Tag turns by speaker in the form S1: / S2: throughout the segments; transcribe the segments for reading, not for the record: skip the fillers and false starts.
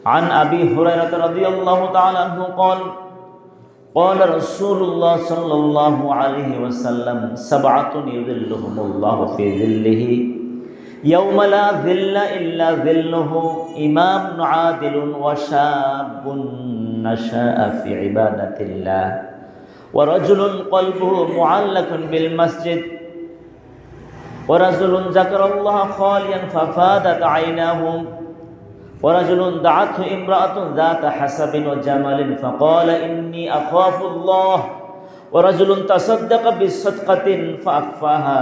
S1: عن أبي هريرة رضي الله تعالى عنه قال قال رسول الله صلى الله عليه وسلم سبعة يظلهم الله في ظله يوم لا ظل إلا ظله إمام عادل وشاب نشأ في عبادة الله ورجل قلبه معلق بالمسجد ورجل ذكر الله خاليا ففادت عيناه ورجل دعته امرأة ذات حسب وجمال فقال إني أخاف الله ورجل تصدق بصدقة فأخفاها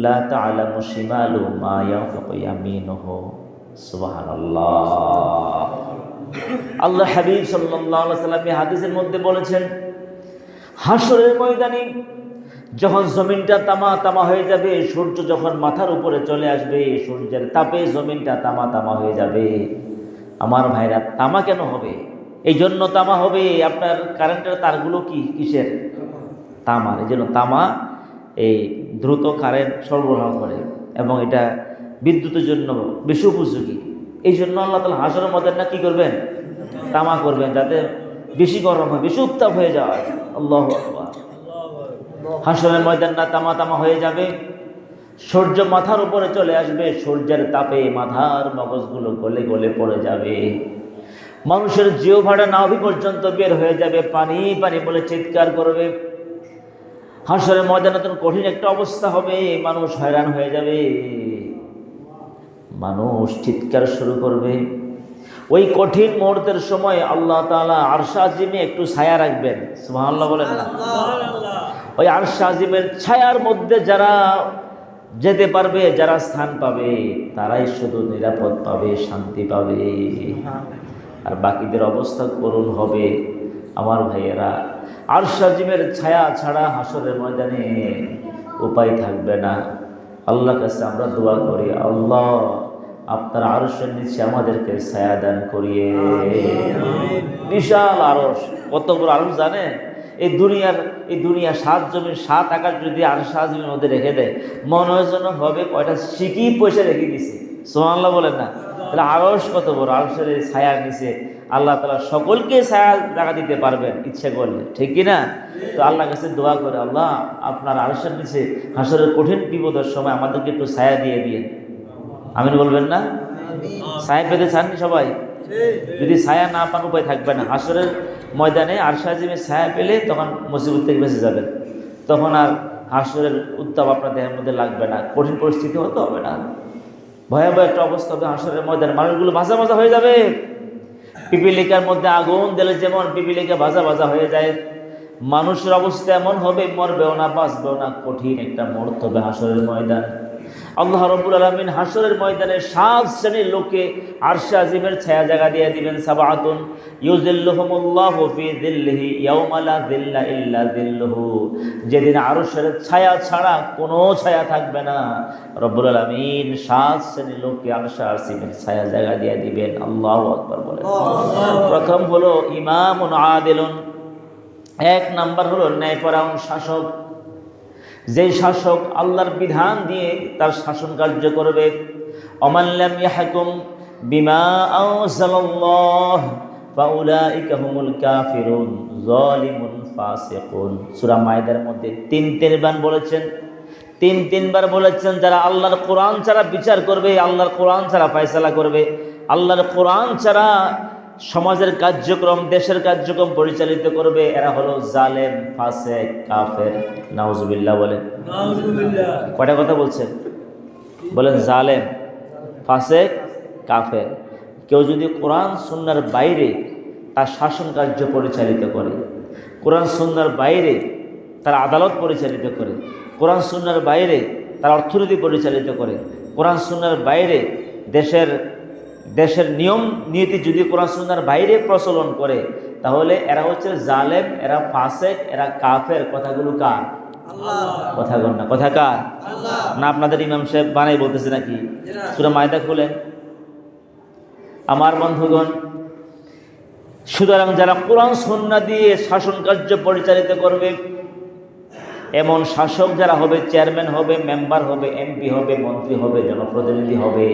S1: لا تعلم شماله ما ينفق يمينه سبحان الله আল্লাহ হাবিব সাল্লাল্লাহু আলাইহি ওয়াসাল্লাম এই হাদিসের মধ্যে বলেছেন, হাশরের ময়দানে যখন জমিনটা তামা তামা হয়ে যাবে, সূর্য যখন মাথার উপরে চলে আসবে, সূর্যের তাপে জমিনটা তামা তামা হয়ে যাবে। আমার ভাইরা, তামা কেন হবে? এই জন্য তামা হবে, আপনার কারেন্টের তারগুলো কিসের? তামার। এই জন্য তামা এই দ্রুত কারেন্ট সরবরাহ করে এবং এটা বিদ্যুতের জন্য বেশি উপযোগী। এই জন্য আল্লাহ তাআলা হাশরের ময়দানটা কি করবেন? তামা করবেন, যাতে বেশি গরম হয়, বেশি উত্তাপ হয়ে যায়। আল্লাহু আকবার। হাশরের ময়দানটা তামা তামা হয়ে যাবে, সূর্য মাথার উপরে চলে আসবে, সূর্যের তাপে মাথার মগজগুলো গলে গলে পড়ে যাবে, মানুষের জিহ্বাটা নাভি পর্যন্ত বের হয়ে যাবে, পানি পানি বলে চিৎকার করবে। হাশরের ময়দানে তো কঠিন একটা অবস্থা হবে, মানুষ হয়রান হয়ে যাবে, মানুষ চিৎকার শুরু করবে। ওই কঠিন মুহূর্তের সময় আল্লাহ তাআলা আরশ আজিমে একটু ছায়া রাখবেন। সুবহানাল্লাহ বলেন না? ওই আরশ আজিমের ছায়ার মধ্যে যারা যেতে পারবে, যারা স্থান পাবে, তারাই শুধু নিরাপদ পাবে, শান্তি পাবে, আর বাকিদের অবস্থা করুণ হবে। আমার ভাইয়েরা, আরশ আজিমের ছায়া ছাড়া হাশরের ময়দানে উপায় থাকবে না। আল্লাহর কাছে আমরা দোয়া করি, আল্লাহ আপনার আরশের নিচে আমাদেরকে ছায়া দান করিয়ে। বিশাল আরশ, কত বড় আরশ জানেন? এই দুনিয়া 7 জমিন 7 আকাশ যদি আরশ আজিমের মধ্যে রেখে দেয়, মনে হয় যেন হবে কয়টা সিকি পয়সা রেখে দিছে। সুবহানাল্লাহ বলেন না? তাহলে আরশ কত বড়! আরশের এই ছায়ার নিচে আল্লাহ তাআলা সকলকে ছায়া জায়গা দিতে পারবেন ইচ্ছে করলে, ঠিক কি না? তো আল্লাহর কাছে দোয়া করে, আল্লাহ আপনার আরশের নিচে হাশরের কঠিন বিপদের সময় আমাদেরকে একটু ছায়া দিয়ে দিয়েন। আমিন বলবেন না? ছায়া পেতে চাননি সবাই? যদি ছায়া না পান উপায় থাকবে না। হাশরের ময়দানে আরশ আজিমে ছায়া পেলে তখন মুসিবত থেকে বেঁচে যাবেন, তখন আর হাশরের উত্তাপ আপনার দেহের মধ্যে লাগবে না, কঠিন পরিস্থিতি হতে হবে না, ভয়াবহ একটা অবস্থা হবে হাশরের ময়দানে। মানুষগুলো ভাজা ভাজা হয়ে যাবে, পিপিলিকার মধ্যে আগুন দিলে যেমন পিপিলিকা ভাজা ভাজা হয়ে যায়, মানুষের অবস্থা এমন হবে, মরবেও না বাঁচবেও না, কঠিন একটা মুহূর্ত হবে হাশরের ময়দান। আল্লাহ রাব্বুল আলামিন হাশরের ময়দানে 7 শ্রেণীর লোককে আরশ আজিমের ছায়া জায়গা দিয়ে দিবেন। সাবআতুন ইউযিল্লুহুমুল্লাহু ফি যিল্লিহি ইয়াওমা লা যিল্লা ইল্লা যিল্লুহু, যেদিন আরশের ছায়া ছাড়া কোনো ছায়া থাকবে না, রব্বুল আলামিন 7 শ্রেণীর লোককে আরশ আজিমের ছায়া জায়গা দিয়ে দিবেন। আল্লাহু আকবার বলেন। প্রথম হলো ইমামুন আদিলুন, 1 নাম্বার হলো ন্যায়পরায়ণ শাসক, যে শাসক আল্লাহর বিধান দিয়ে তার শাসন কার্য করবে। ওমান লাম ইয়াহকুম বিমা আনজালাল্লাহ ফাউলাইকা হুমুল কাফিরুন যালিমুন ফাসিকুন। সূরা মাইদার মধ্যে 3 বলেছেন, 3 বার বলেছেন, যারা আল্লাহর কোরআন ছাড়া বিচার করবে, আল্লাহর কোরআন ছাড়া ফয়সালা করবে, আল্লাহর কোরআন ছাড়া সমাজের কার্যক্রম, দেশের কার্যক্রম পরিচালিত করবে, এরা হলো জালেম, ফাসিক, কাফের। নাউজুবিল্লাহ বলেন। নাউজুবিল্লাহ। কয়টা কথা বলছেন? বলেন জালেম, ফাসিক, কাফের। কেউ যদি কোরআন সুন্নাহর বাইরে তার শাসন কার্য পরিচালিত করে, কোরআন সুন্নাহর বাইরে তার আদালত পরিচালিত করে, কোরআন সুন্নাহর বাইরে তার অর্থনীতি পরিচালিত করে, কোরআন সুন্নাহর বাইরে দেশের নিয়ম নীতি যদি কোরআন সুন্নাহর বাইরে প্রচলন করে, তাহলে এরা হচ্ছে জালেম, এরা ফাসিক, এরা কাফের। কথাগুলো কার? আল্লাহ। কথা বল না, কথা কার? আল্লাহ। না আপনাদের ইমাম সাহেব বানাই বলতেছে নাকি? সূরা মাইদা খুলেন। আমার বন্ধুগণ, সুতরাং যারা কোরআন সুন্নাহ দিয়ে শাসন কার্য পরিচালিত করবে, এমন শাসক যারা হবে, চেয়ারম্যান হবে, মেম্বার হবে, এমপি হবে, মন্ত্রী হবে, জনপ্রতিনিধি হবে,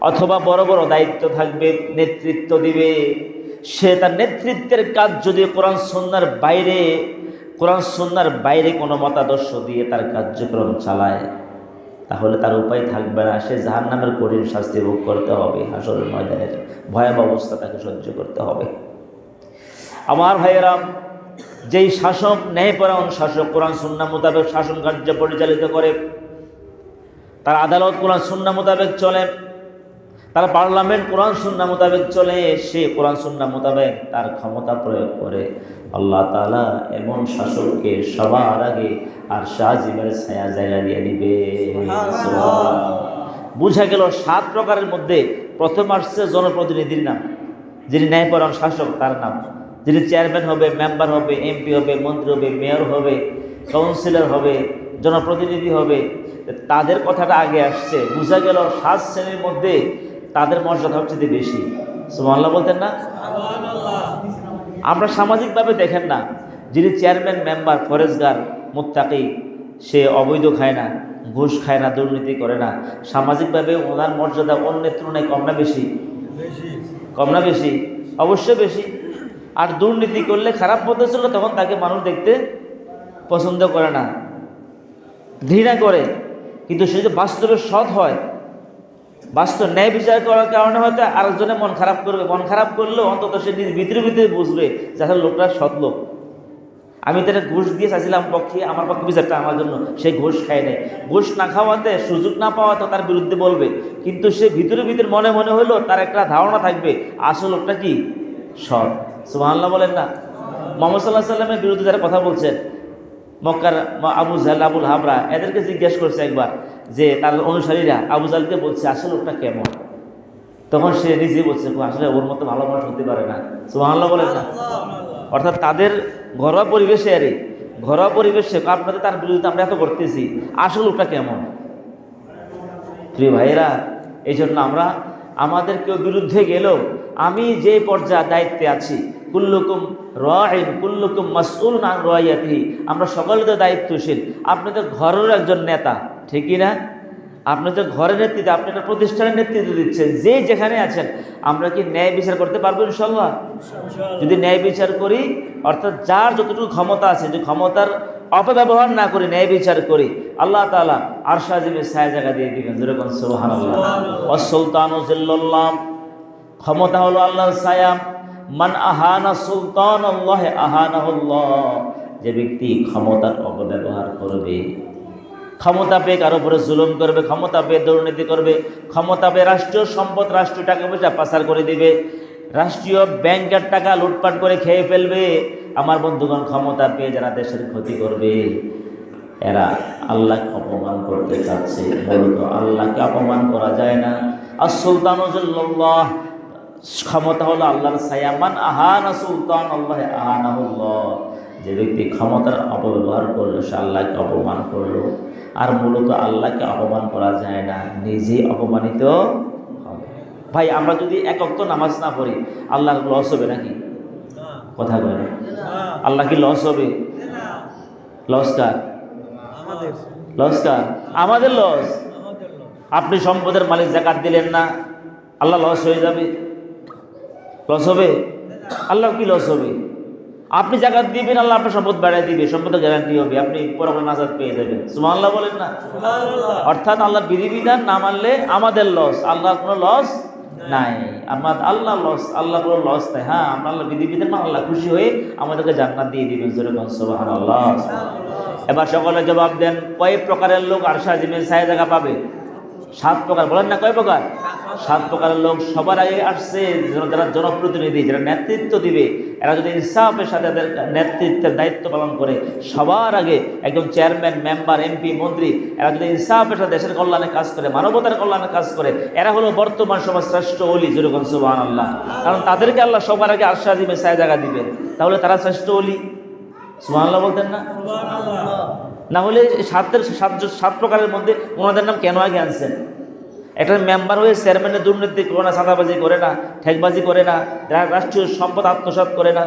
S1: অথবা বড় বড় দায়িত্ব থাকবে, নেতৃত্ব দিবে, সে তার নেতৃত্বের কাজ যদি কোরআন সুন্নাহর বাইরে কোনো মতাদর্শ দিয়ে তার কার্যক্রম চালায়, তাহলে তার উপায় থাকবে না, সে জাহান্নামের কঠিন শাস্তি ভোগ করতে হবে, হাসরের ময়দানের ভয়াবহ অবস্থা তাকে সহ্য করতে হবে। আমার ভাইয়েরা, যেই শাসক ন্যায়পরায়ণ শাসক কোরআন সুন্নাহ মোতাবেক শাসন কার্য পরিচালিত করে, তার আদালত কোরআন সুন্নাহ মোতাবেক চলে, তার পার্লামেন্ট কোরআন সুন্নাহ মোতাবেক চলে, সে কোরআন সুন্নাহ মোতাবেক তার ক্ষমতা প্রয়োগ করে, আল্লাহ তাআলা এমন শাসককে সবার আগে আর শাহজিমের ছায়া জায়গা দিয়ে দিবে। বুঝা গেল 7 প্রকারের মধ্যে প্রথম আসছে জনপ্রতিনিধির নাম, যিনি ন্যায়পরায়ণ শাসক তার নাম, যিনি চেয়ারম্যান হবে, মেম্বার হবে, এমপি হবে, মন্ত্রী হবে, মেয়র হবে, কাউন্সিলর হবে, জনপ্রতিনিধি হবে, তাদের কথাটা আগে আসছে। বুঝা গেল 7 শ্রেণীর মধ্যে তাদের মর্যাদা সবচেয়ে বেশি। সুবহানাল্লাহ বলতেন না? আমরা সামাজিকভাবে দেখেন না, যিনি চেয়ারম্যান, মেম্বার, ফরেজগার, মুত্তাকি, সে অবৈধ খায় না, ঘুষ খায় না, দুর্নীতি করে না, সামাজিকভাবে ওনার মর্যাদা অন্যের তুলনায় কম না বেশি? কম না বেশি? অবশ্যই বেশি। আর দুর্নীতি করলে, খারাপ পথে চললে, তখন তাকে মানুষ দেখতে পছন্দ করে না, ঘৃণা করে। কিন্তু সে যে বাস্তবে সৎ হয়, বাস্তব ন্যায় বিচার করার কারণে হয়তো আরেকজনে মন খারাপ করবে, মন খারাপ করলেও অন্তত সে নিজের ভিতরে ভিতরে বুঝবে যে আসলে লোকটা সৎ লোক। আমি তারা ঘুষ দিয়ে চাইছিলাম আমার পক্ষে বিচারটা আমার জন্য, সে ঘুষ খায় নাই। ঘুষ না খাওয়াতে, সুযোগ না পাওয়াতে তার বিরুদ্ধে বলবে, কিন্তু সে ভিতরে ভিতরে মনে মনে হইলো তার একটা ধারণা থাকবে আসল লোকটা কি সৎ। সুবহানাল্লাহ বলেন না? মুহাম্মদ সাল্লাল্লাহু আলাইহি ওয়াসাল্লামের বিরুদ্ধে যারা কথা বলছেন, মক্কার আবু জাহল, আবুল হাবরা, এদেরকে জিজ্ঞেস করছে একবার যে তার অনুসারীরা আবু জাহলকে বলছে আসল লোকটা কেমন, তখন সে নিজেই বলছে আসলে ওর মতো ভালো মানুষ হতে পারে না। সুবহানাল্লাহ বলেন না? অর্থাৎ তাদের ঘরোয়া পরিবেশে, ঘরোয়া পরিবেশে আপনাদের তার বিরুদ্ধে আমরা এত করতেছি, আসল লোকটা কেমন? প্রিয় ভাইয়েরা, এই জন্য আমরা আমাদের কেউ বিরুদ্ধে গেলেও, আমি যে পর্যায়ে দায়িত্বে আছি, কুল্লুকুম রাইন কুল্লুকুম মাসউলুন আন রাইয়াতিহি, আমরা সকলে তো দায়িত্বশীল। আপনি তো ঘরের একজন নেতা, ঠিকই না? আপনি তো ঘরের নেতৃত্ব, আপনি একটা প্রতিষ্ঠানের নেতৃত্ব দিচ্ছেন, যে যেখানে আছেন। আমরা কি ন্যায় বিচার করতে পারবো ইনশাআল্লাহ? যদি ন্যায় বিচার করি, অর্থাৎ যার যতটুকু ক্ষমতা আছে, যে ক্ষমতার অপব্যবহার না করি, ন্যায় বিচার করি, আল্লাহ তাআলা আরশ আজিমের ছায়া জায়গা দিয়ে দিবেন। যেরকম সুবহানাল্লাহ। ওয়াস সুলতানু জিল্লুল্লাহ, ক্ষমতা হলো আল্লাহর ছায়া। মান আহানা সুলতানাল্লাহ আহানাহুল্লাহ, যে ব্যক্তি ক্ষমতার অপব্যবহার করবে, ক্ষমতা পেয়ে কারো উপরে জুলুম করবে, ক্ষমতা পেয়ে দুর্নীতি করবে, ক্ষমতা পেয়ে রাষ্ট্রীয় সম্পদ, রাষ্ট্রীয় টাকা পয়সা পাচার করে দিবে, রাষ্ট্রীয় ব্যাংকের টাকা লুটপাট করে খেয়ে ফেলবে, আমার বন্ধুগণ, ক্ষমতা পেয়ে যারা দেশের ক্ষতি করবে, এরা আল্লাহকে অপমান করতে চাচ্ছে। মূলত আল্লাহকে অপমান করা যায় না। আর সুলতানু জিল্লুল্লাহ, ক্ষমতা হলো আল্লাহর ছায়া। মান আহানা সুলতানাল্লাহ আহানাহুল্লাহ, যে ব্যক্তি ক্ষমতার অপব্যবহার করলো, সে আল্লাহকে অপমান করলো। আর মূলত আল্লাহকে অপমান করা যায় না, নিজেই অপমানিত হবে। ভাই, আমরা যদি এক ওয়াক্ত নামাজ না পড়ি, আল্লাহর লস হবে নাকি? কথা বলে না? আল্লাহ কি লস হবে? লস কার? লস কার? আমাদের লস। আপনি সম্পদের মালিক, যাকাত দিলেন না, আল্লাহ লস হয়ে যাবে? লস হবে? আল্লাহ কি লস হবে? আপনি যাকাত দিবেন, আল্লাহ আপনার সম্পদ বাড়ায় দিবে, সম্পদের গ্যারান্টি হবে, আপনি পরকালে নাজাত পেয়ে যাবেন। সুবহানাল্লাহ বলেন না? অর্থাৎ আল্লাহর বিধিবিধান না মানলে আমাদের লস, আল্লাহর কোনো লস নাই। আল্লাহ লস, আল্লাহ কোনো লস নাই। হ্যাঁ, আমরা আল্লাহ বিধিবিধান মানে আল্লাহ খুশি হয়ে আমাদেরকে জান্নাত দিয়ে দিবেন। যেরকম সুবহানাল্লাহ। এবার সকলে জবাব দেন, কয় প্রকারের লোক আরশ আজিমের ছায়া জায়গা পাবে? 7 প্রকার। বলেন না কয় প্রকার? 7 প্রকারের লোক। সবার আগে আসছে যারা জনপ্রতিনিধি, যারা নেতৃত্ব দিবে, এরা যদি ইনসাফের সাথে তাদের নেতৃত্বের দায়িত্ব পালন করে, সবার আগে একদম চেয়ারম্যান, মেম্বার, এমপি, মন্ত্রী, এরা যদি ইনসাফের সাথে দেশের কল্যাণে কাজ করে, মানবতার কল্যাণে কাজ করে, এরা হলো বর্তমান সমাজ শ্রেষ্ঠ ওলি। যেরকম সুবহানাল্লাহ। কারণ তাদেরকে আল্লাহ সবার আগে আরশ আজিমের ছায়া জায়গা দিবেন, তাহলে তারা শ্রেষ্ঠ ওলি। সুবহানাল্লাহ বলতেন না? না হলে 7 প্রকারের মধ্যে ওনাদের নাম কেন আগে আনছেন? একটা মেম্বার হয়ে চেয়ারম্যানের দুর্নীতি করে না, চাঁদাবাজি করে না, ঠেকবাজি করে না, রাষ্ট্রীয় সম্পদ আত্মসাৎ করে না,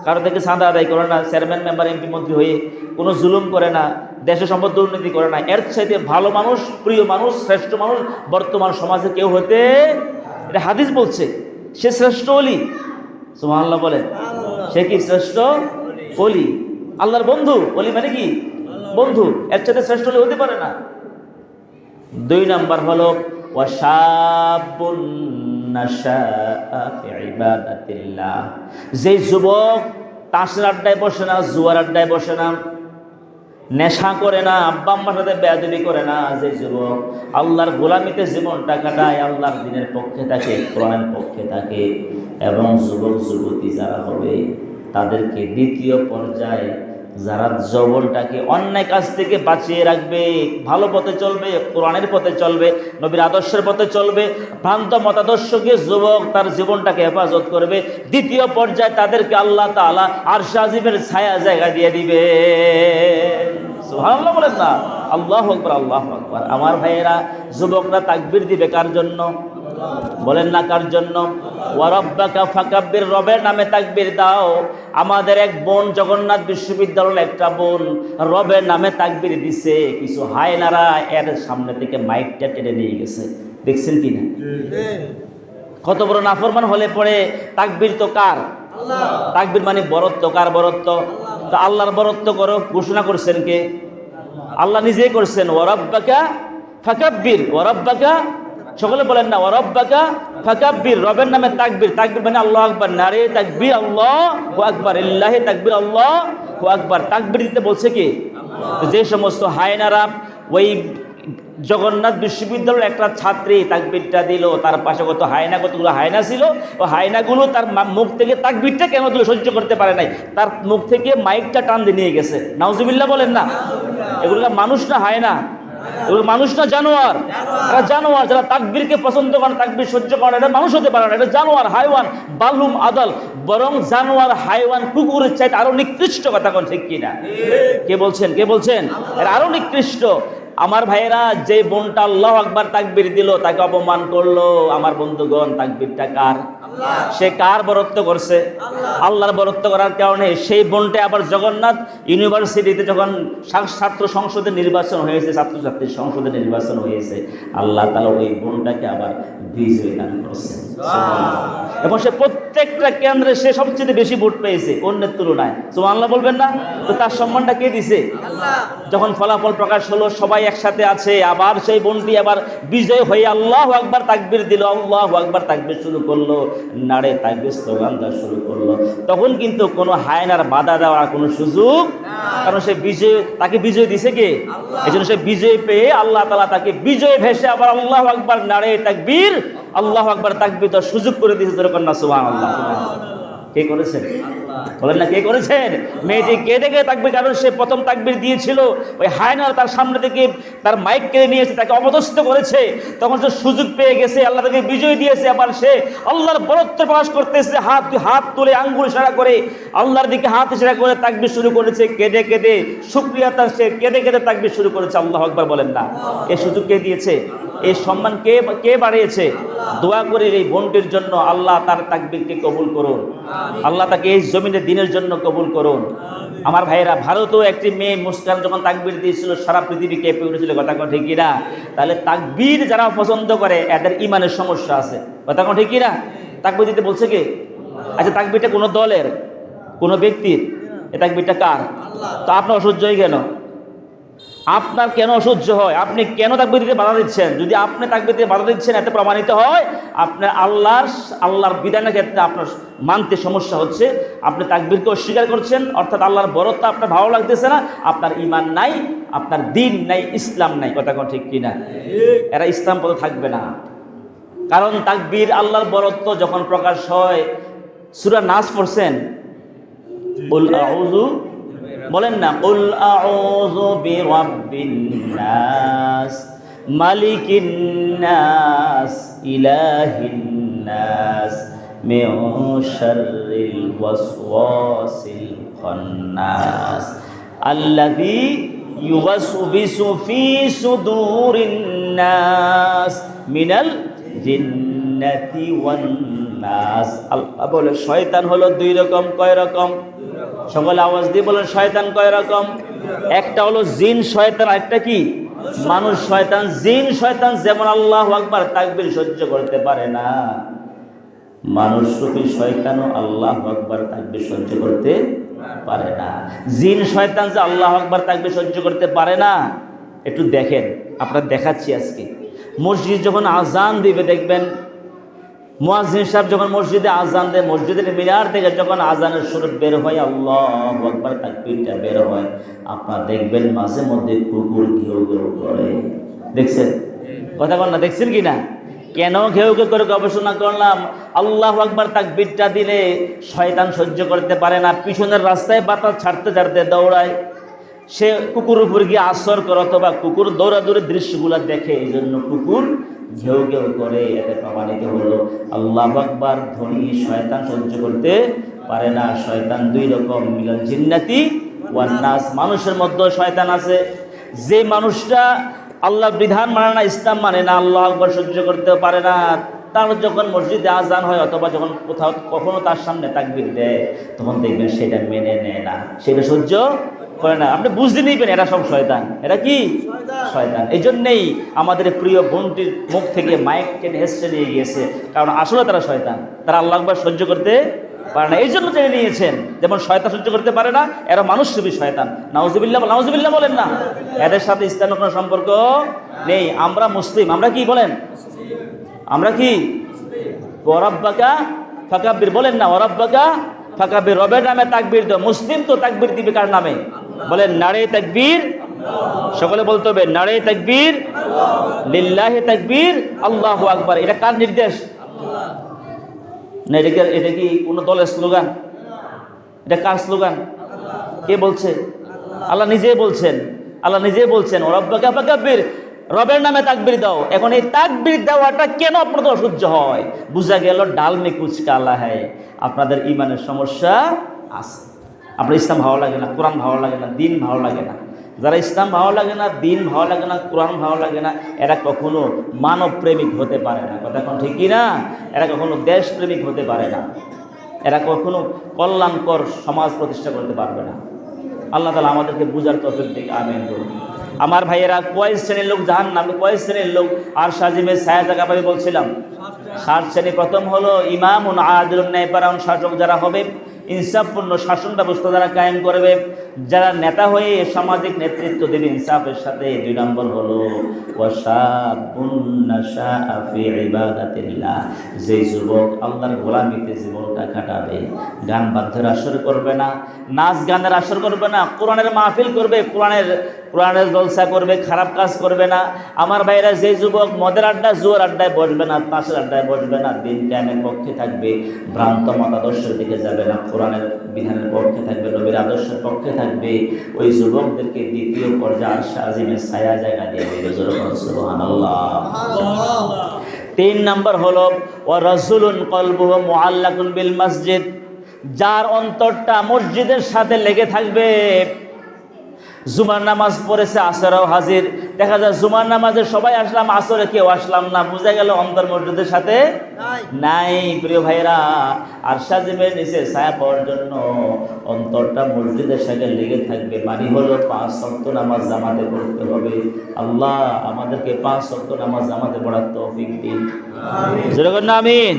S1: কারো থেকে চাঁদা আদায় করে না, চেয়ারম্যান, মেম্বার, এমপি, মন্ত্রী হয়ে কোনো জুলুম করে না, দেশের সম্পদ দুর্নীতি করে না। এর চাইতে ভালো মানুষ, প্রিয় মানুষ, শ্রেষ্ঠ মানুষ বর্তমান সমাজে কেউ হতে, এটা হাদিস বলছে, সে শ্রেষ্ঠ ওলি। সুবহানাল্লাহ বলেন, সে কি শ্রেষ্ঠ ওলি, আল্লাহর বন্ধু। ওলি মানে কি? বন্ধু। এর চাইতে শ্রেষ্ঠ ওলি হতে পারে না। 2 নাম্বার হলো ওয়াশাবুন নাশাআ ফি ইবাদাতিল্লাহ, যে যুবক তাসের আড্ডায় বসে না, জুয়ার আড্ডায় বসে না, নেশা করে না, আব্বা আম্মার সাথে বেয়াদবি করে না, যে যুবক আল্লাহর গোলামিতে জীবনটা কাটায়, আল্লাহর দ্বীনের পক্ষে থাকে, কোরআনের পক্ষে থাকে, এবং যুবক যুবতী যারা হবে তাদেরকে দ্বিতীয় পর্যায়ে যারা যৌবনটাকে অন্যায় কাজ থেকে বাঁচিয়ে রাখবে, ভালো পথে চলবে, কোরআনের পথে চলবে, নবীর আদর্শের পথে চলবে, ভ্রান্ত মতাদর্শকে যুবক তার জীবনটাকে হেফাজত করবে, দ্বিতীয় পর্যায়ে তাদেরকে আল্লাহ তাআলা আরশে আজিমের ছায়া জায়গা দিয়ে দিবে। সুবহানাল্লাহ বলেন না? আল্লাহু আকবার, আল্লাহু আকবার। আমার ভাইয়েরা, যুবকরা তাকবীর দিবে কার জন্য? বলেন না কার জন্য? ওয়া রাব্বাকা ফাকাব্বির, রবের নামে তাকবীর দাও। আমাদের এক বোন জগন্নাথ বিশ্ববিদ্যালয়ের একটা বোন রবের নামে তাকবীর দিছে, কিছু হায়নারা এর সামনে থেকে মাইকটা টেনে নিয়ে গেছে। দেখছেন কি না? কত বড় নাফরমান হলে পরে তাকবীর তো কার? আল্লাহ। তাকবীর মানে বরত্ব, কার বরত্ব? তো আল্লাহর বরত্ব করো ঘোষণা করছেন কে? আল্লাহ নিজেই করছেন, ওয়া রাব্বাকা ফাকাব্বির, ওয়া রাব্বাকা, সকলে বলেন না, ওয়া রাব্বাকা ফাকাব্বির, রবের নামে তাকবীর। তাকবীর মানে আল্লাহু আকবার, নারে তাকবীর, আল্লাহু আকবার, লিল্লাহি তাকবীর, আল্লাহু আকবার। তাকবীর দিতে বলছে কি? যে সমস্ত হায়নারা ওই জগন্নাথ বিশ্ববিদ্যালয়ের একটা ছাত্রী তাকবীরটা দিল, তার পাশে কতগুলো হায়না ছিল, ও হায়নাগুলো তার মুখ থেকে তাকবীরটা কেন দিল সহ্য করতে পারে নাই, তার মুখ থেকে মাইকটা টান দিয়ে নিয়ে গেছে। নাউজুবিল্লাহ বলেন না? এগুলো মানুষ না হায়না, এগুলো মানুষ না জানোয়ার। এরা জানোয়ার, যারা তাকবীরকে পছন্দ করে, তাকবীর সহ্য করে, এটা মানুষ হতে পারে না, এটা জানোয়ার, হাইওয়ান, বালুম আদল। বরং জানোয়ার, হাইওয়ান, কুকুরের চাইতে আরো নিকৃষ্ট। কথা কোন ঠিক কিনা? কে বলছেন? কে বলছেন? এরা আরো নিকৃষ্ট। আমার ভাইয়েরা, যে বোনটা আল্লাহু আকবার তাকবীর দিল তাকে অপমান করলো, আমার বন্ধুগণ, তাকবীরটা কার? সে কার বরত্ব করছে? আল্লাহর বরত্ব করার কারণে সেই বোনটা আবার জগন্নাথ ইউনিভার্সিটিতে যখন ছাত্র সংসদের নির্বাচন হয়েছে, ছাত্রছাত্রীর সংসদে নির্বাচন হয়েছে, আল্লাহ তাআলা ওই বোনটাকে আবার বিজয় দান করেছেন। এবং সে প্রত্যেকটা কেন্দ্রে সে সবচেয়ে বেশি ভোট পেয়েছে অন্যের তুলনায়। সুবহানাল্লাহ বলবেন না? তো তার সম্মানটা কে দিছে? আল্লাহ। যখন ফলাফল প্রকাশ হলো, সবাই একসাথে আছে, আবার সেই বোনটি আবার বিজয় হয়ে আল্লাহু আকবার তাকবীর দিল, আল্লাহু আকবার তাকবীর শুরু করলো, নারে তাকবীর স্লোগান দেওয়া শুরু করলো। তখন কিন্তু কোনো হায়নার বাধা দেওয়ার কোনো সুযোগ, কারণ সে বিজয়, তাকে বিজয় দিছে কে? এই জন্য সে বিজয় পেয়ে আল্লাহ তাআলা তাকে বিজয় ভেসে আবার আল্লাহু আকবার, নারে তাকবীর, আল্লাহু আকবার তাকবীর দেওয়ার সুযোগ করে দিয়েছে। যেরকম না সুবহানাল্লাহ। কে করেছেন? বলেন না কে করেছেন? মেয়েটি কেঁদে কেঁদে তাকবীর, কারণ সে প্রথম তাকবীর দিয়েছিল, ওই হায়নার তার সামনে থেকে তার মাইক কেড়ে নিয়েছে, তাকে অপদস্থ করেছে। তখন সে সুযোগ পেয়ে গেছে, আল্লাহ তাকে বিজয় দিয়েছে। আবার সে আল্লাহর বরত্ব প্রকাশ করতেছে, হাত তুলে আঙ্গুল ইশারা করে আল্লাহর দিকে হাত ইশারা করে তাকবীর শুরু করেছে, কেঁদে কেঁদে শুকরিয়া তার, সে কেঁদে কেঁদে তাকবীর শুরু করেছে। আল্লাহু আকবার বলেন না? এই সুযোগ কে দিয়েছে? এই সম্মান কে বাড়িয়েছে? দোয়া করে এই বোনটির জন্য, আল্লাহ তার তাকবীরকে কবুল করুন, আল্লাহ তাকে এই জমিনে দ্বীনের জন্য কবুল করুন। আমার ভাইয়েরা, ভারতেও একটি মেয়ে মুস্কান যখন তাকবীর দিয়েছিল, সারা পৃথিবী কেঁপে উঠেছিল। কথা কোন ঠিক কিনা? তাহলে তাকবীর যারা পছন্দ করে এদের ইমানের সমস্যা আছে। কথা কোন ঠিক কিনা? তাকবীর দিতে বলছে কে? আচ্ছা, তাকবীরটা কোনো দলের, কোনো ব্যক্তির? এই তাকবীরটা কার? তো আপনার অসহ্য হয় কেন? আপনার কেন অসহ্য হয়? আপনি কেন তাকবীর দিতে বাধা দিচ্ছেন? যদি আপনি তাকবীর দিতে বাধা দিচ্ছেন, এতে প্রমাণিত হয় আপনার আল্লাহর বিধানের ক্ষেত্রে আপনার মানতে সমস্যা হচ্ছে। আপনি তাকবীরকে অস্বীকার করছেন, অর্থাৎ আল্লাহর বরত্ব আপনার ভালো লাগতেছে না, আপনার ঈমান নাই, আপনার দ্বীন নাই, ইসলাম নাই। কথা কোন ঠিক কিনা? এরা ইসলাম পথে থাকবে না। কারণ তাকবীর, আল্লাহর বরত্ব যখন প্রকাশ হয়, সূরা নাস পড়ছেন? কুল আউযু, বলেন না, কুল আউযু বিরাব্বিন নাস, মালিকিন নাস, ইলাহিন নাস, মিন শাররিল ওয়াসওয়াসিল খান্নাস, আল্লাযী ইউওয়াসবিসু ফি সুদুরিন নাস মিনাল জিন্নাতি ওয়ান নাস। আল্লাহ বলে শয়তান হলো দুই রকম। কয় রকম? সকলে আওয়াজ দিয়ে বলেন, শয়তান কয় রকম? একটা হলো জিন শয়তান, একটা কি মানুষ শয়তান। জিন শয়তান যেমন আল্লাহু আকবার তাকবীর সহ্য করতে পারে না, মানুষ রূপী শয়তানও আল্লাহু আকবার তাকবীর সহ্য করতে পারে না। জিন শয়তান যে আল্লাহু আকবার তাকবীর সহ্য করতে পারে না, একটু দেখেন, আপনার দেখাচ্ছি আজকে। মসজিদ যখন আজান দিবে দেখবেন, মুয়াজ্জিন সাহেব যখন মসজিদে আজান দেয়, মসজিদের মিনার থেকে যখন আজানের সুর বের হয়, আল্লাহু আকবার তাকবীরটা বের হয়, আপনারা দেখবেন মাঝে মধ্যে কুকুর ঘেউ ঘেউ করে। দেখছেন কথা বল না, দেখছেন কি না? কেন ঘেউ ঘেউ করে গবেষণা করলাম, আল্লাহু আকবার তাকবীরটা দিলে শয়তান সহ্য করতে পারে না, পিছনের রাস্তায় বাতাস ছাড়তে ছাড়তে দৌড়ায়, সে কুকুর উপর গিয়ে আসর করে, অথবা কুকুর দৌড়াদৌড়ি দৃশ্যগুলো দেখে, এই জন্য কুকুর ঘেউ ঘেউ করে। এতে প্রমাণিত হলো আল্লাহু আকবার ধ্বনি শয়তান সহ্য করতে পারে না। শয়তান দুই রকম, মিলাল জিন্নাতি ওয়ান নাস, মানুষের মধ্যে শয়তান আছে। যে মানুষটা আল্লাহর বিধান মানে না, ইসলাম মানে না, আল্লাহু আকবার সহ্য করতে পারে না, তার যখন মসজিদে আজান হয় অথবা যখন কোথাও কখনো তার সামনে তাকবীর দেয়, তখন দেখবেন সেটা মেনে নেয় না, সেটা সহ্য করে না। আপনি বুঝতে নিবেন এরা সব শয়তান, এরা কি শয়তান। এই জন্যেই আমাদের প্রিয় বোনটির মুখ থেকে মাইক টেনে হেসে নিয়ে গিয়েছে, কারণ আসলে তারা শয়তান, তারা আল্লাহু আকবার সহ্য করতে পারে না, এই জন্য টেনে নিয়েছেন। যেমন শয়তান সহ্য করতে পারে না, এরা মানুষ রূপী শয়তান। নাউজুবিল্লাহ, নাউজুবিল্লাহ বলেন না। এদের সাথে ইসলামের কোনো সম্পর্ক নেই। আমরা মুসলিম, আমরা কি বলেন, আমরা কি ওয়ারাব্বাকা ফাকাব্বির বলেন না, ওয়ারাব্বাকা ফাকাব্বির, রবের নামে তাকবীর দাও। মুসলিম তো তাকবীর দিবে কার নামে? বলেন নারে তাকবীর, সকলে বলতে হবে নারে তাকবীর, লিল্লাহি তাকবীর, আল্লাহু আকবার। এটা কার নির্দেশ? না, এটা কি কোনো দলের স্লোগান? এটা কার স্লোগান? কে বলছে? আল্লাহ নিজেই বলছেন, আল্লাহ নিজেই বলছেন ওয়ারাব্বাকা ফাকাব্বির, রবের নামে তাকবীর দাও। এখন এই তাকবীর দেওয়াটা কেন আপনাদের অসহ্য হয়? বুঝা গেল ডাল মে কুচ কালা হ্যায়, আপনাদের ইমানের সমস্যা আছে। আপনার ইসলাম ভালো লাগে না, কোরআন ভালো লাগে না, দিন ভালো লাগে না। যারা ইসলাম ভালো লাগে না, দিন ভালো লাগে না, কোরআন ভালো লাগে না, এরা কখনো মানব প্রেমিক হতে পারে না। কথা এখন ঠিক না? এরা কখনো দেশ প্রেমিক হতে পারে না, এরা কখনো কল্যাণকর সমাজ প্রতিষ্ঠা করতে পারবে না। আল্লাহ তাআলা আমাদেরকে বুঝার তৌফিক দিক, আমিন বলুন। আমার ভাইয়েরা, কয় শ্রেণীর লোক জাহান্নামে, কয় শ্রেণীর লোক আর সাজিমের ছায়া জায়গা পাবে বলছিলাম? 7 শ্রেণী। প্রথম হলো ইমামুন আদিলুন, ন্যায়পরায়ণ শাসক যারা হবে, ইনসাফপূর্ণ শাসন ব্যবস্থা যারা কায়েম করবে, যারা নেতা হয়ে সামাজিক নেতৃত্ব দেবে ইনসাফের সাথে। 2 নম্বর হলো ওয়াশাবুন নাশাআ ফি ইবাদাতিল্লাহ, যে যুবক আল্লাহর গোলামিতে জীবনটা কাটাবে, গান বাদ্যের আসর করবে না, নাচ গানের আসর করবে না, কোরআনের মাহফিল করবে, কোরআনের জলসা করবে, খারাপ কাজ করবে না। আমার ভাইরা, যে যুবক মদের আড্ডা জুয়ার আড্ডায় বসবে না, তাসের আড্ডায় বসবে না, দিন কায়েমের পক্ষে থাকবে, ভ্রান্ত মতাদর্শের দিকে যাবে না, কোরআনের বিধানের পক্ষে থাকবে, নবীর আদর্শের পক্ষে থাকবে, ওই যুবকদেরকে দ্বিতীয় পর্যায়ে আরশে আজিমের ছায়া জায়গা দিয়ে দেবে। সুবহানাল্লাহ। 3 নম্বর হলো ওয়া রাজুলুন কলবুহু মুআল্লাকুন বিল মসজিদ, যার অন্তরটা মসজিদের সাথে লেগে থাকবে। জুমার নামাজ পড়েছে, আসরেও হাজির, দেখা যায় জুমার নামাজে সবাই আসলাম, আসরে কেউ আসলাম না, বুঝা গেল অন্তর মসজিদের সাথে নাই। প্রিয় ভাইরা, আরশে আজিমের নিচে ছায়া পাওয়ার জন্য অন্তরটা মসজিদের সাথে লেগে থাকবে। মানে হলো 5 ওয়াক্ত নামাজ জামাতে পড়তে হবে। আল্লাহ আমাদেরকে 5 ওয়াক্ত নামাজ জামাতে পড়ার তৌফিক দিন, যেরকম আমিন।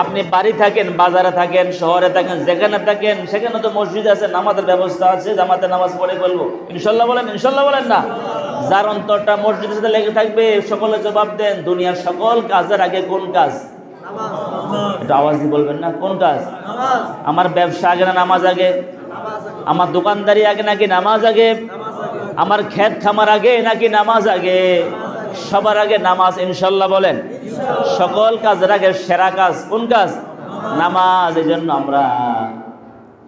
S1: আপনি বাড়ি থাকেন, বাজারে থাকেন, শহরে থাকেন, যেখানে থাকেন, সেখানে তো মসজিদ আছে, নামাজের ব্যবস্থা আছে, জামাতে নামাজ পড়ে বলবো ইনশাল্লাহ বলেন, ইনশাল্লাহ বলেন না। যার অন্তরটা মসজিদের সাথে লেগে থাকবে, সকলে জবাব দেন, দুনিয়ার সকল কাজের আগে কোন কাজ? এটা আওয়াজ দিয়ে বলবেন না, কোন কাজ? আমার ব্যবসা আগে না নামাজ আগে? আমার দোকানদারি আগে নাকি নামাজ আগে? আমার ক্ষেত খামার আগে নাকি নামাজ আগে? সবার আগে নামাজ, ইনশাল্লাহ বলেন। সকল কাজের আগে সেরা কাজ কোন কাজ? নামাজ। এই জন্য আমরা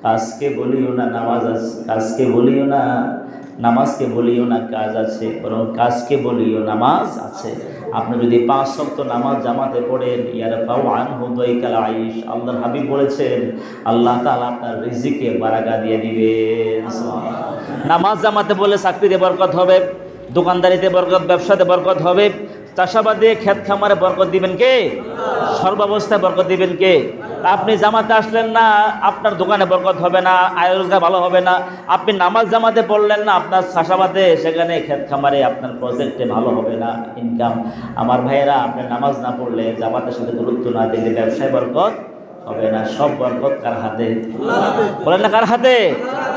S1: কাজকে বলিও না নামাজ আছে, কাজকে বলিও না নামাজকে বলিও না কাজ আছে, বরং কাজকে বলিও নামাজ আছে। আপনি যদি 5 ওয়াক্ত নামাজ জামাতে পড়েন, ইয়ারফাউ আনহু দাইকাল আইশ, আল্লাহর হাবিব বলেছেন আল্লাহ তাআলা আপনার রিজিকে বারাকা দিয়ে দিবেন। নামাজ জামাতে বলে চাকরিতে বরকত হবে, দোকানদারিতে বরকত, ব্যবসাতে বরকত হবে, চাষাবাদে ক্ষেত খামারে বরকত দিবেন কে? সর্বাবস্থায় বরকত দিবেন কে? আপনি জামাতে আসলেন না, আপনার দোকানে বরকত হবে না, আয় রোজগার ভালো হবে না। আপনি নামাজ জামাতে পড়লেন না, আপনার চাষাবাদে সেখানে ক্ষেত খামারে আপনার প্রজেক্টে ভালো হবে না ইনকাম। আমার ভাইয়েরা, আপনি নামাজ না পড়লে, জামাতের সাথে গুরুত্ব না দিলে ব্যবসায় বরকত হবে না। সব বরকত কার হাতে? বলেন না কার হাতে?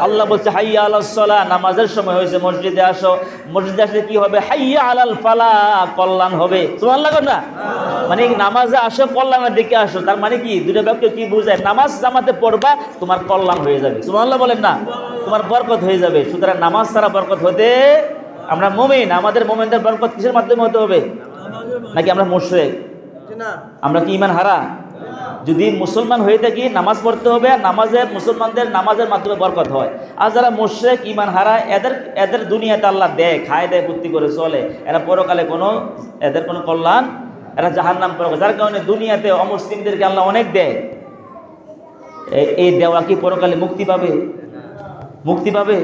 S1: আল্লাহ বলছে হাইয়া আলাস সালাহ, নামাজের সময় হয়েছে, মসজিদে আসো। মসজিদে আসলে কি হবে? হাইয়া আলাল ফালাহ, কল্যাণ হবে। সুবহানাল্লাহ না? মানে নামাজে আসো, কল্যাণের দিকে আসো। তার মানে কি? দুটো বাক্য কি বোঝায়? নামাজ জামাতে পড়বা, তোমার কল্যাণ হয়ে যাবে। সুবহানাল্লাহ বলেন না? তোমার বরকত হয়ে যাবে। সুতরাং নামাজ ছাড়া বরকত হতে, আমরা মুমিন, আমাদের মুমিনদের বরকত কিসের মাধ্যমে হতে হবে? নাকি আমরা মুশরিক? আমরা কি ঈমান হারা? যদি মুসলমান হয়ে থাকি নামাজ পড়তে হবে, আর নামাজের, মুসলমানদের নামাজের মাধ্যমে বরকত হয়। আর যারা মুশরিক ঈমান হারা, এদের দুনিয়াতে আল্লাহ দেয়, খায় দেয়, ফুর্তি করে চলে, এরা পরকালে এদের কোনো কল্যাণ, এরা জাহান্নাম পরকাল। যার কারণে দুনিয়াতে অমুসলিমদেরকে আল্লাহ অনেক দেয়। এই দেওয়া কি পরকালে মুক্তি পাবে? মুক্তি পাবে?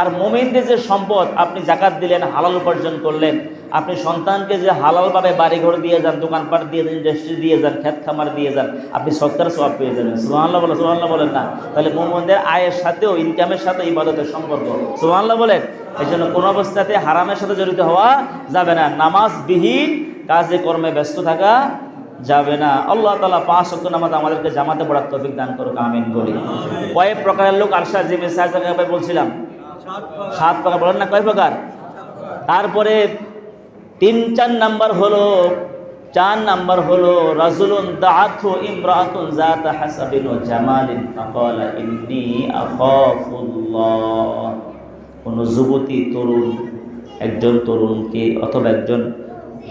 S1: আর মুমিনদের যে সম্পদ, আপনি যাকাত দিলেন, হালাল উপার্জন করলেন, আপনি সন্তানকে যে হালালভাবে বাড়িঘর দিয়ে যান, দোকানপাট দিয়ে যান, ইন্ডাস্ট্রি দিয়ে যান, ক্ষেত খামার দিয়ে যান, আপনি সৎকার সওয়াব পেয়ে যাবেন। সুবহানাল্লাহ বলেন, সুবহানাল্লাহ বলেন না? তাহলে মুমিনদের আয়ের সাথেও, ইনকামের সাথে ইবাদতের সম্পর্ক। সুবহানাল্লাহ বলেন? এই জন্য কোনো অবস্থাতে হারামের সাথে জড়িত হওয়া যাবে না। নামাজবিহীন কাজে কর্মে ব্যস্ত থাকা যাবে না। আল্লাহ তাআলা 5 ওয়াক্ত নামাজ আমাদেরকে জামাতে পড়ার তৌফিক দান করুক, আমিন বলি। কয় প্রকারের লোক আরশা জিমে সাহায্য বলছিলাম? 7 প্রকার। বলেন না কয় প্রকার? তারপরে 4 নাম্বার হলো রাজুলুন দাআতহু ইমরাআতুন যাতা হাসাবিন ওয়া জামালিন ফাকালা ইন্নী আখাফুল্লাহ। কোন যুবতী, একজন তরুণকে অথবা একজন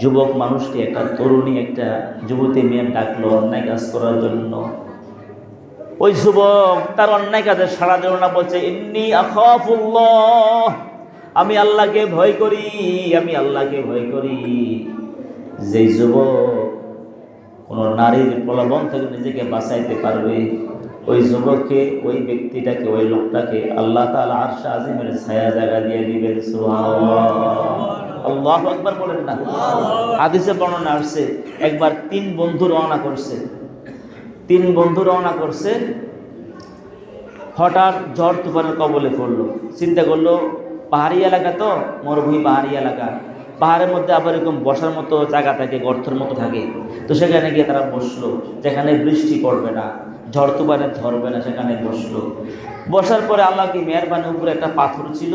S1: যুবক মানুষকে, একটা তরুণী, একটা যুবতী মেয়ে ডাকলো অন্যায় কাজ করার জন্য। ওই যুবক তার অন্যায় কাজে সাড়া দিল না, বলছে ইন্নী আখাফুল্লাহ, আমি আল্লাহকে ভয় করি, আমি আল্লাহকে ভয় করি। যে যুবক কোনো নারীর প্রলোভন থেকে নিজেকে বাঁচাইতে পারবে, ওই যুবককে, ওই ব্যক্তিটাকে, ওই লোকটাকে আল্লাহ তাআলা আরশে আজিমের ছায়া জায়গা দিয়ে দিবেন। সুবহানাল্লাহ, আল্লাহু আকবার বলেন না? হাদিসে বর্ণনা আসছে, একবার 3 বন্ধু রওনা করছে। হঠাৎ ঝড় তুফানের কবলে পড়লো। চিন্তা করলো, পাহাড়ি এলাকা তো, মরুভূমি পাহাড়ি এলাকা, পাহাড়ের মধ্যে আবার এরকম বসার মতো জায়গা থাকে, গর্তের মতো থাকে। তো সেখানে গিয়ে তারা বসলো, যেখানে বৃষ্টি পড়বে না, ঝড় তুফানে ধরবে না, সেখানে বসলো। বসার পরে আল্লাহ কি মেহেরবানি, উপরে একটা পাথর ছিল,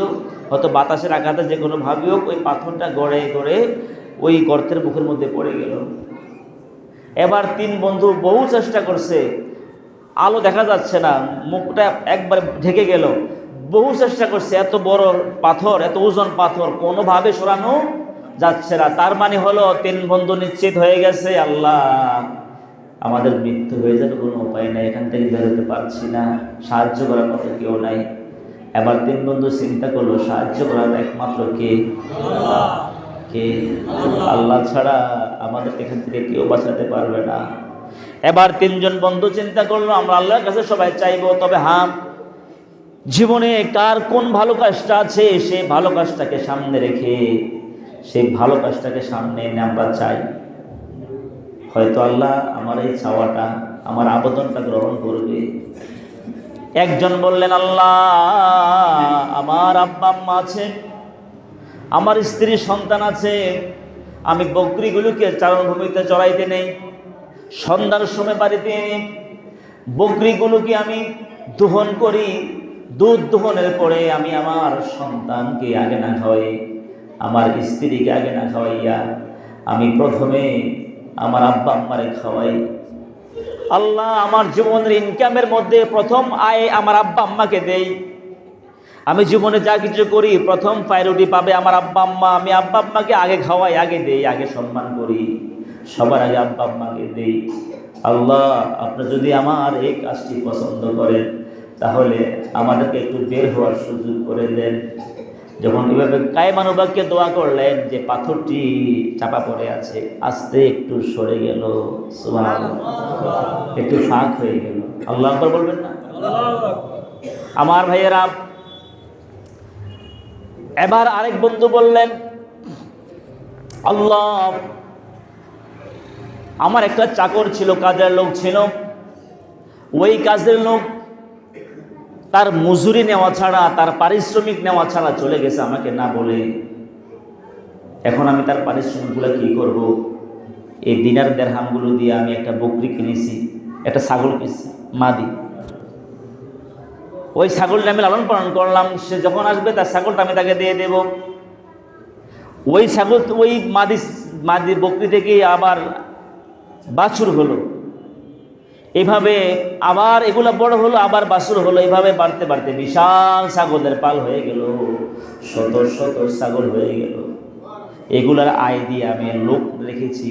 S1: হয়তো বাতাসের আঘাতে যে কোনো ভাবে হোক ওই পাথরটা গড়ে ওই গর্তের মুখের মধ্যে পড়ে গেল। এবার 3 বন্ধু বহু চেষ্টা করছে, আলো দেখা যাচ্ছে না, মুখটা একবার ঢেকে গেল। বহু চেষ্টা করছে, এত বড় পাথর, এত ওজন পাথর কোনোভাবে সরানো যাচ্ছে না। তার মানে হলো 3 বন্ধু নিশ্চিত হয়ে গেছে, আল্লাহ আমাদের মৃত্যু হয়ে যাবে, কোনো উপায় নাই, এখান থেকে বেরোতে পারছি না, সাহায্য করার মতো কেউ নাই। এবার 3 বন্ধু চিন্তা করলো, সাহায্য করার একমাত্র কে? আল্লাহ ছাড়া আমাদের এখান থেকে কেউ বাঁচাতে পারবে না। এবার 3 জন বন্ধু চিন্তা করলো, আমরা আল্লাহর কাছে সবাই চাইবো, তবে হ্যাঁ, জীবনে কার কোন ভালো কাজটা আছে, সেই ভালো কাজটাকে সামনে রেখে, সেই ভালো কাজটাকে সামনে এনে আমরা চাই, হয়তো আল্লাহ আমার এই চাওয়াটা, আমার আবেদনটা গ্রহণ করবে। একজন বললেন, আল্লাহ আমার আব্বা আম্মা আছে, আমার স্ত্রী সন্তান আছে, আমি বকরিগুলোকে চারণভূমিতে চড়াইতে নেই, সন্ধ্যার সময় বাড়িতে এনে বকরিগুলোকে আমি দহন করি, দুধ দহনের পরে আমি আমার সন্তানকে আগে না খাওয়াই, আমার স্ত্রীকে আগে না খাওয়াইয়া আমি প্রথমে আমার আব্বা আম্মারে খাওয়াই। আল্লাহ আমার জীবনের ইনকামের মধ্যে প্রথম আয় আমার আব্বা আম্মাকে দেই। আমি জীবনে যা কিছু করি প্রথম প্রায়োরিটি পাবে আমার আব্বা আম্মা। আমি আব্বা আম্মাকে আগে খাওয়াই, আগে দেই, আগে সম্মান করি, সবার আগে আব্বা আম্মাকে দেই। আল্লাহ আপনি যদি আমার এই কাজটি পছন্দ করেন তাহলে আমাদেরকে একটু বের হওয়ার সুযোগ করে দেন। যখন এভাবে কায়মানুবাক্যে দোয়া করলেন, যে পাথরটি চাপা পড়ে আছে আস্তে একটু সরে গেল, সুবহানাল্লাহ, একটু ফাঁক হয়ে গেল। আল্লাহু আকবার বলবেন না? আমার ভাইয়েরা, এবার আরেক বন্ধু বললেন, আল্লাহ আমার একটা চাকর ছিল, কাজের লোক ছিল। ওই কাজের লোক তার মজুরি নেওয়া ছাড়া, তার পারিশ্রমিক নেওয়া ছাড়া চলে গেছে আমাকে না বলে। এখন আমি তার পারিশ্রমিকগুলো কি করব? এই দিনার দেরহামগুলো দিয়ে আমি একটা বকরি কিনেছি, একটা ছাগল কিনেছি মাদি। ওই ছাগলটা আমি লালন পালন করলাম, সে যখন আসবে তার ছাগলটা আমি তাকে দিয়ে দেব। ওই ছাগল, ওই মাদি বকরি থেকে আবার বাছুর হলো, এইভাবে আবার এগুলা বড় হলো, আবার বাছুর হলো, এইভাবে বাড়তে বাড়তে বিশাল ছাগলের পাল হয়ে গেল, শত শত ছাগল হয়ে গেল। এগুলার আয় দিয়ে আমি লোক রেখেছি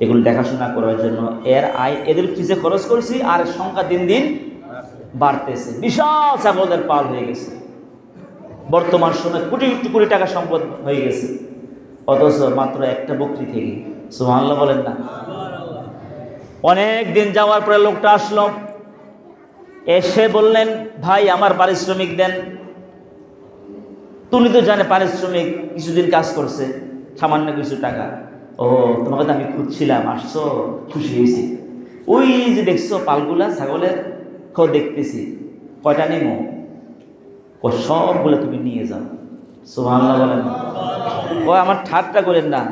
S1: এগুলো দেখাশোনা করার জন্য। এর আয় এদের পিছিয়ে খরচ করছি, আর সংখ্যা দিন দিন বাড়তেছে, বিশাল ছাগলের পাল হয়ে গেছে। বর্তমান সময়ে কোটি কোটি টাকা সম্পদ হয়ে গেছে, অথচ মাত্র একটা বকরি থেকে। সুবহানাল্লাহ বলেন না? অনেক দিন যাওয়ার পরে লোকটা আসলো, এসে বললেন, ভাই আমার পারিশ্রমিক দেন। তুমি তো জানে পারিশ্রমিক, কিছুদিন কাজ করছে, সামান্য কিছু টাকা। ও, তোমাকে তো আমি খুঁজছিলাম, আসছো, খুশি হয়েছি। ওই যে দেখছো পালগুলা ছাগলের, দেখতেছি, কয়টা নেবো? ও সবগুলো তুমি নিয়ে যাও। সুবহানাল্লাহ বলেন। ও আমার ঠাট্টা করেন না,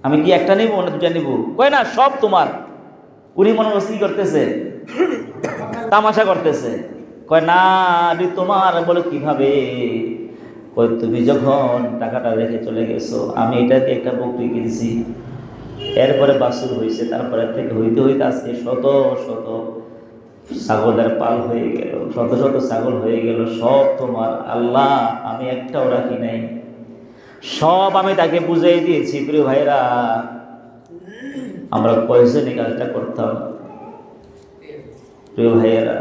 S1: আমি কি একটা নেবো না দুটা নেবো? কয় না, সব তোমার। উনি মনে করছে কি করতেছে, তামাশা করতেছে। কয় না, আমি তোমার। বলে কিভাবে? কয় তুমি যখন টাকাটা রেখে চলে গেছো, আমি এটা দিয়ে একটা বকরি কিনছি, এরপরে বাছুর হয়েছে, তারপরে থেকে হইতে হইতে আজকে শত শত ছাগলের পাল হয়ে গেল, শত শত ছাগল হয়ে গেল, সব তোমার। আল্লাহ, আমি একটাও রাখি নাই, সব আমি তাকে বুঝাই দিয়েছি। প্রিয় ভাইরা, আমরা কয়জনই কাজটা করতাম? প্রিয় ভাইয়েরা,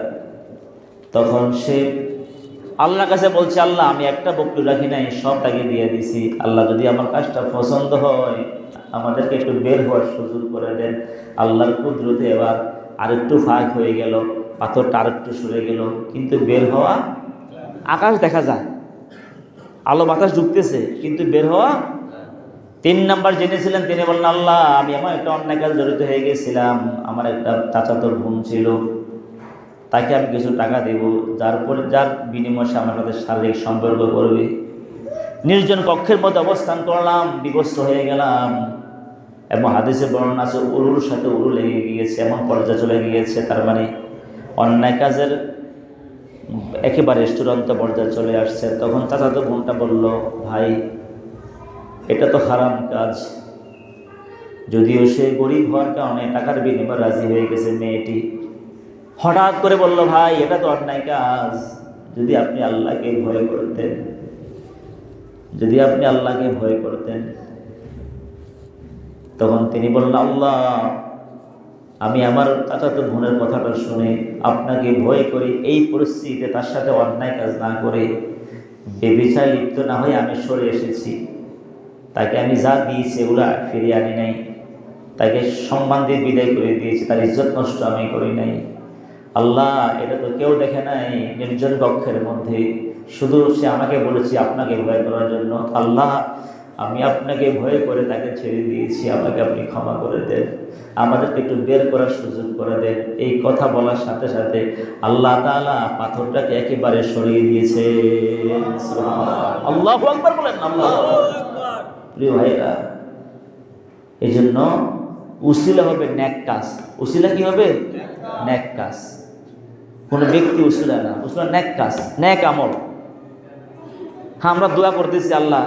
S1: তখন সে আল্লাহর কাছে বলছে, আল্লাহ আমি একটা বকরি রাখি নাই, সব তাকে দিয়ে দিছি। আল্লাহ যদি আমার কাজটা পছন্দ হয়, আমাদেরকে একটু বের হওয়ার সুযোগ করে দেন। আল্লাহর কুদরতে এবার আরেকটু ফাঁক হয়ে গেল, পাথরটা আরেকটু সরে গেল, কিন্তু বের হওয়া, আকাশ দেখা যায়, আলো বাতাস ঢুকতেছে, কিন্তু বের হওয়া। 3 নাম্বার জেনেছিলেন, তিনি বললেন, আল্লাহ আমি আমার একটা অন্যায় কাজ জড়িত হয়ে গেছিলাম। আমার একটা চাচাতো বোন ছিল, তাকে আমি কিছু টাকা দেব, যার বিনিময়ে সে আমার সাথে শারীরিক সম্পর্ক করবে। নির্জন কক্ষের মধ্যে অবস্থান করলাম, বিবস্ত্র হয়ে গেলাম, এবং হাদিসে বর্ণনা আছে উরুর সাথে উরু লেগে গিয়েছে, এমন পর্যায়ে চলে গিয়েছে। তার মানে অন্যায় কাজের একেবারে চূড়ান্ত পর্যায়ে চলে আসছে। তখন চাচাতো বোনটা বলল, ভাই এটা তো হারাম কাজ। যদিও সে গরিব হওয়ার কারণে টাকার বিনিময়ে রাজি হয়ে গেছে মেয়েটি, হঠাৎ করে বলল, ভাই এটা তো অন্যায় কাজ। যদি আপনি আল্লাহকে ভয় করতেন, যদি আপনি আল্লাহকে ভয় করতেন। তখন তিনি বললেন, আল্লাহ আমি আমার চাচাতো বোনের কথাটা শুনে আপনাকে ভয় করি, এই পরিস্থিতিতে তার সাথে অন্যায় কাজ না করে, বেবিচারে লিপ্ত না হয়ে আমি সরে এসেছি। তাকে আমি যা দিয়েছি এগুলো ফিরিয়ে আনি নাই, তাকে সম্মান দিয়ে বিদায় করে দিয়েছি, তার ইজ্জত নষ্ট আমি করি নাই। আল্লাহ এটা তো কেউ দেখে নাই, নির্জন কক্ষের মধ্যে শুধু সে আমাকে বলেছে আপনাকে ভয় করার জন্য। আল্লাহ আমি আপনাকে ভয় করে তাকে ছেড়ে দিয়েছি, আমাকে আপনি ক্ষমা করে দেন, আমাদেরকে একটু বের করার সুযোগ করে দেন। এই কথা বলার সাথে সাথে আল্লাহ তাআলা পাথরটাকে একেবারে সরিয়ে দিয়েছে। আল্লাহু আকবার বলেন। আল্লাহু আকবার। প্রিয় ভাইরা, এই জন্য উসিলা হবে নেক কাজ। উসিলা কি হবে? নেক কাজ। কোনো ব্যক্তি উসিলা না, উসিলা নেক কাজ, নেক আমল। হ্যাঁ, আমরা দোয়া করতেছি, আল্লাহ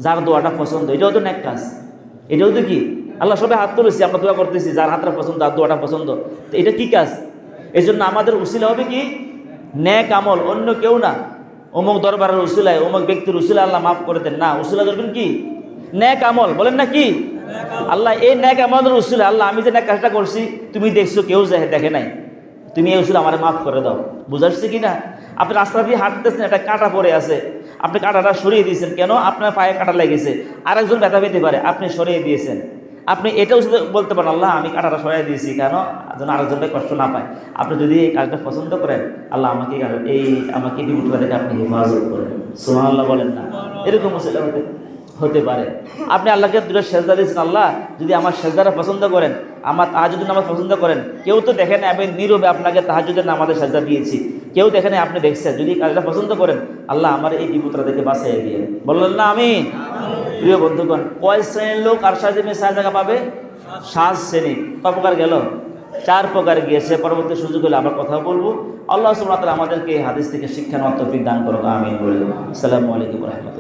S1: যার দোয়াটা পছন্দ, এটাও তো নেক কাজ। এটাও তো কি, আল্লাহ সবাই হাত তুলেছি, আমরা দোয়া করতেছি, যার হাতটা পছন্দ, আর দোয়াটা পছন্দ, তো এটা কি কাজ? এই জন্য আমাদের উসিলা হবে কি? নেক আমল, অন্য কেউ না। অমুক দরবারের উসিলায়, অমুক ব্যক্তির উসিলা আল্লাহ মাফ করে দেন না। উসিলা করবেন কি? নেক আমল। বলেন না কি? আল্লাহ এই নেক আমলের উসিলা, আল্লাহ আমি যে নেক কাজটা করছি তুমি দেখছো, কেউ দেখে নাই, তুমি এই উসিলা আমার মাফ করে দাও। বুঝাচ্ছি কি না? আপনি রাস্তা দিয়ে হাঁটতেছেন, একটা কাঁটা পড়ে আছে, আপনি কাঁটাটা সরিয়ে দিয়েছেন, কেন? আপনার পায়ে কাঁটা লেগেছে, আরেকজন ব্যথা পেতে পারে, আপনি সরিয়ে দিয়েছেন। আপনি এটাও বলতে পারেন, আল্লাহ আমি কাঁটাটা সরিয়ে দিয়েছি কেন? যেন আরেকজনকে কষ্ট না পায়। আপনি যদি এই কাজটা পছন্দ করেন, আল্লাহ আমাকে আমাকে বিপদ থেকে আপনি হেফাজত করেন। সুবহানাল্লাহ বলেন না? এরকম উসিলা হতে হতে পারে। আপনি আল্লাহকে দুটো সেজদা দিয়েছেন, আল্লাহ যদি আমার সেজদাটা পছন্দ করেন, আমার তাহাজ্জুদের নামাজ পছন্দ করেন, কেউ তো দেখেন আমি নীরবে আপনাকে তাহাজ্জুদের নামাজে সেজদা দিয়েছি, কেউ দেখেন আপনি দেখছেন, যদি কাজটা পছন্দ করেন আল্লাহ আমার এই বিপদটা থেকে বাঁচিয়ে দিয়ে বললেন না আমিন। প্রিয় বন্ধুগণ, কয় শ্রেণীর লোক আরশাদে মেয়ে 6 জায়গা পাবে? 7 শ্রেণী। কয় প্রকার গেল? 4 প্রকার গিয়েছে। পরবর্তী সুযোগ হলে আবার কথা বলবো। আল্লাহ সুবহানাহু ওয়া তাআলা আমাদেরকে এই হাদিস থেকে শিক্ষা নেওয়ার তৌফিক দান করুক, আমিন বলে। আসসালামু আলাইকুম ওয়া রাহমাতুল্লাহ।